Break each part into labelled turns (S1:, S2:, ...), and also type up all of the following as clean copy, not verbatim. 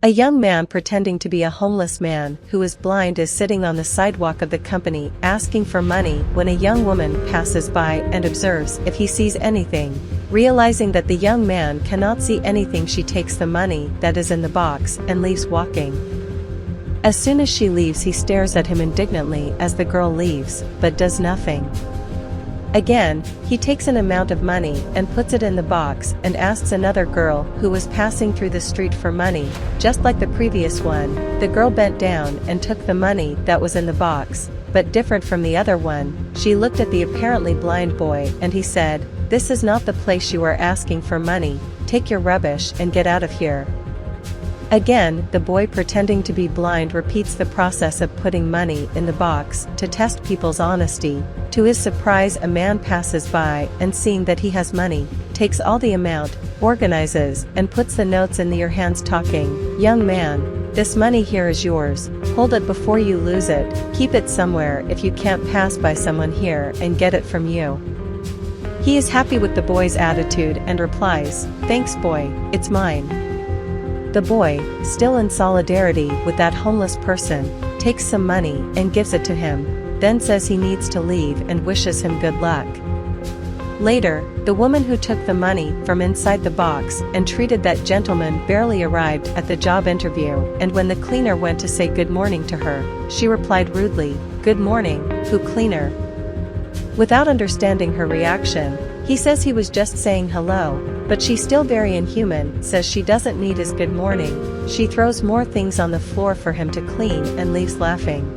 S1: A young man pretending to be a homeless man who is blind is sitting on the sidewalk of the company asking for money when a young woman passes by and observes if he sees anything. Realizing that the young man cannot see anything, she takes the money that is in the box and leaves walking. As soon as she leaves, he stares at him indignantly as the girl leaves, but does nothing. Again, he takes an amount of money and puts it in the box and asks another girl who was passing through the street for money. Just like the previous one, the girl bent down and took the money that was in the box, but different from the other one, she looked at the apparently blind boy and he said, "This is not the place you are asking for money, take your rubbish and get out of here." Again, the boy pretending to be blind repeats the process of putting money in the box to test people's honesty. To his surprise, a man passes by and seeing that he has money, takes all the amount, organizes, and puts the notes in your hands talking, "Young man, this money here is yours, hold it before you lose it, keep it somewhere if you can't pass by someone here and get it from you." He is happy with the boy's attitude and replies, "Thanks boy, it's mine." The boy, still in solidarity with that homeless person, takes some money and gives it to him, then says he needs to leave and wishes him good luck. Later, the woman who took the money from inside the box and treated that gentleman barely arrived at the job interview, and when the cleaner went to say good morning to her, she replied rudely, "Good morning, who cleaner?" Without understanding her reaction, he says he was just saying hello, but she, still very inhuman, says she doesn't need his good morning. She throws more things on the floor for him to clean and leaves laughing.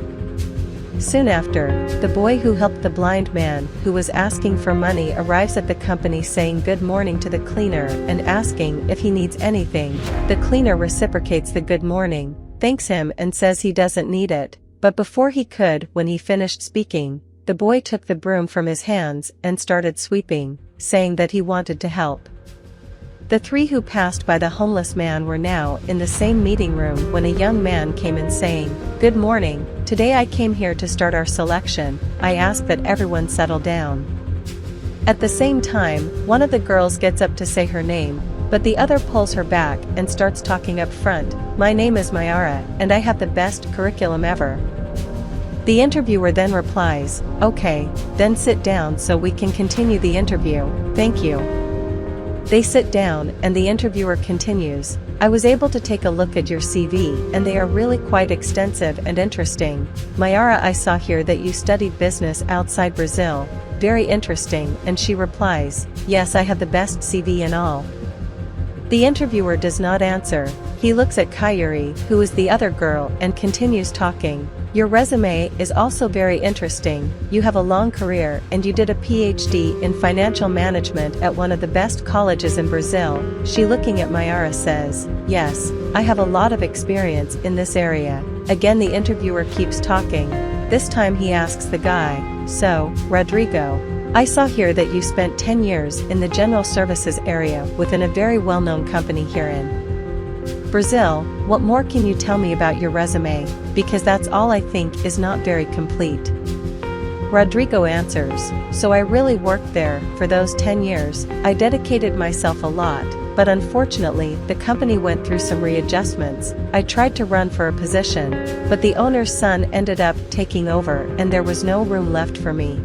S1: Soon after, the boy who helped the blind man who was asking for money arrives at the company saying good morning to the cleaner and asking if he needs anything. The cleaner reciprocates the good morning, thanks him and says he doesn't need it, but before he could, when he finished speaking, the boy took the broom from his hands and started sweeping, saying that he wanted to help. The three who passed by the homeless man were now in the same meeting room when a young man came in saying, "Good morning, today I came here to start our selection, I ask that everyone settle down." At the same time, one of the girls gets up to say her name, but the other pulls her back and starts talking up front, "My name is Mayara, and I have the best curriculum ever." The interviewer then replies, "Okay, then sit down so we can continue the interview, thank you." They sit down and the interviewer continues, "I was able to take a look at your CV and they are really quite extensive and interesting. Mayara, I saw here that you studied business outside Brazil, very interesting," and she replies, "Yes, I have the best CV and all." The interviewer does not answer, he looks at Kayuri, who is the other girl, and continues talking, "Your resume is also very interesting, you have a long career and you did a PhD in financial management at one of the best colleges in Brazil." She, looking at Mayara, says, "Yes, I have a lot of experience in this area." Again the interviewer keeps talking. This time he asks the guy, "So, Rodrigo, I saw here that you spent 10 years in the general services area within a very well-known company here in Brazil. What more can you tell me about your resume, because that's all I think is not very complete." Rodrigo answers, "So I really worked there for those 10 years, I dedicated myself a lot, but unfortunately the company went through some readjustments. I tried to run for a position, but the owner's son ended up taking over and there was no room left for me."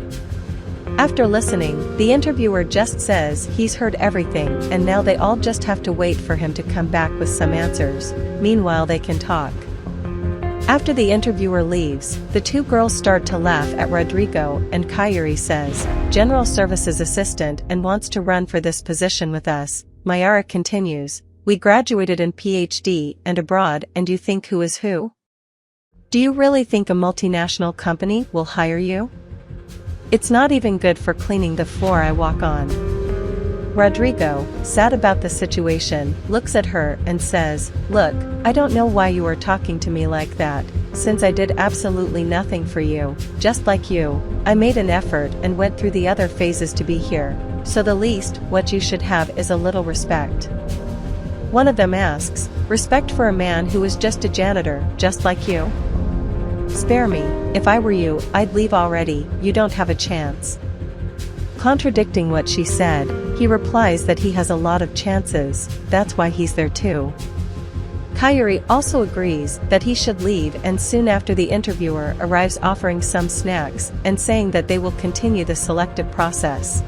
S1: After listening, the interviewer just says he's heard everything and now they all just have to wait for him to come back with some answers. Meanwhile they can talk. After the interviewer leaves, the two girls start to laugh at Rodrigo and Kayuri says, "General services assistant and wants to run for this position with us." Mayara continues, "We graduated in PhD and abroad, and you think who is who? Do you really think a multinational company will hire you? It's not even good for cleaning the floor I walk on." Rodrigo, sad about the situation, looks at her and says, "Look, I don't know why you are talking to me like that, since I did absolutely nothing for you. Just like you, I made an effort and went through the other phases to be here, so the least what you should have is a little respect." One of them asks, "Respect for a man who is just a janitor, just like you? Spare me, if I were you, I'd leave already, you don't have a chance." Contradicting what she said, he replies that he has a lot of chances, that's why he's there too. Kyrie also agrees that he should leave, and soon after the interviewer arrives offering some snacks and saying that they will continue the selective process.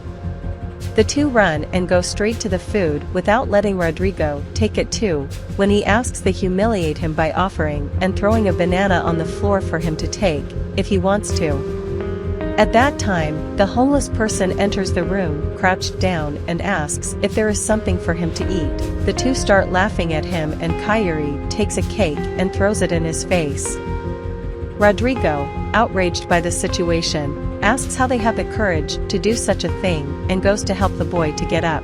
S1: The two run and go straight to the food without letting Rodrigo take it too. When he asks, they humiliate him by offering and throwing a banana on the floor for him to take, if he wants to. At that time, the homeless person enters the room, crouched down, and asks if there is something for him to eat. The two start laughing at him, and Kyrie takes a cake and throws it in his face. Rodrigo, outraged by the situation, asks how they have the courage to do such a thing and goes to help the boy to get up.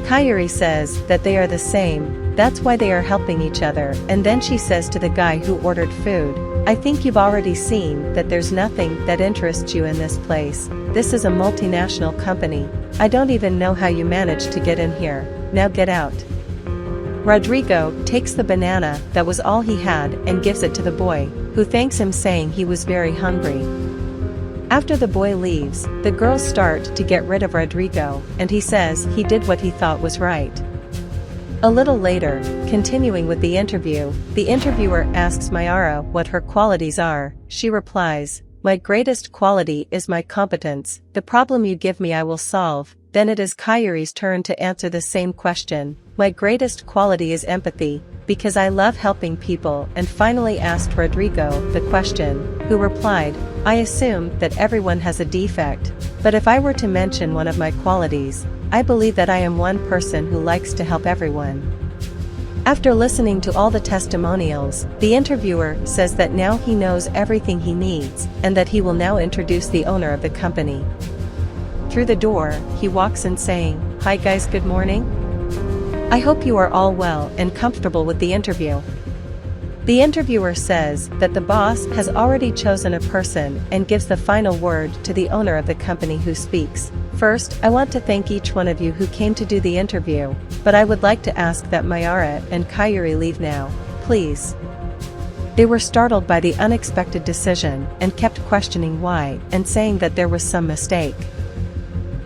S1: Kyrie says that they are the same, that's why they are helping each other, and then she says to the guy who ordered food, "I think you've already seen that there's nothing that interests you in this place. This is a multinational company. I don't even know how you managed to get in here. Now get out." Rodrigo takes the banana, that was all he had, and gives it to the boy, who thanks him saying he was very hungry. After the boy leaves, the girls start to get rid of Rodrigo, and he says he did what he thought was right. A little later, continuing with the interview, the interviewer asks Mayara what her qualities are. She replies, "My greatest quality is my competence. The problem you give me I will solve." Then it is Kyrie's turn to answer the same question. "My greatest quality is empathy, because I love helping people," and finally asked Rodrigo the question, who replied, "I assume that everyone has a defect, but if I were to mention one of my qualities, I believe that I am one person who likes to help everyone." After listening to all the testimonials, the interviewer says that now he knows everything he needs, and that he will now introduce the owner of the company. Through the door, he walks in saying, "Hi guys, good morning. I hope you are all well and comfortable with the interview." The interviewer says that the boss has already chosen a person and gives the final word to the owner of the company, who speaks. "First, I want to thank each one of you who came to do the interview, but I would like to ask that Mayara and Kyrie leave now, please." They were startled by the unexpected decision and kept questioning why and saying that there was some mistake.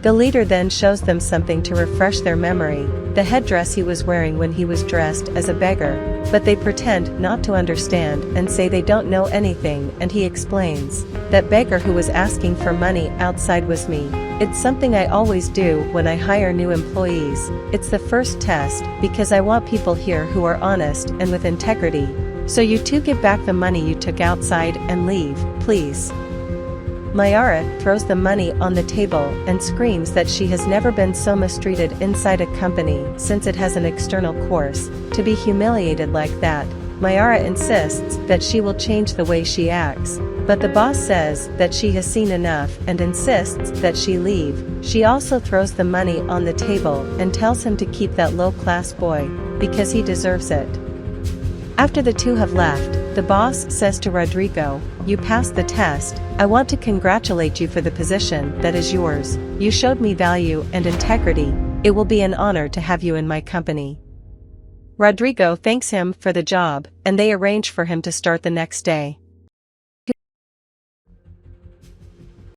S1: The leader then shows them something to refresh their memory, the headdress he was wearing when he was dressed as a beggar, but they pretend not to understand and say they don't know anything, and he explains, "That beggar who was asking for money outside was me. It's something I always do when I hire new employees. It's the first test, because I want people here who are honest and with integrity. So you two give back the money you took outside and leave, please." Mayara throws the money on the table and screams that she has never been so mistreated inside a company since it has an external course. To be humiliated like that, Mayara insists that she will change the way she acts, but the boss says that she has seen enough and insists that she leave. She also throws the money on the table and tells him to keep that low-class boy, because he deserves it. After the two have left, the boss says to Rodrigo, "You passed the test. I want to congratulate you for the position that is yours. You showed me value and integrity. It will be an honor to have you in my company." Rodrigo thanks him for the job, and they arrange for him to start the next day.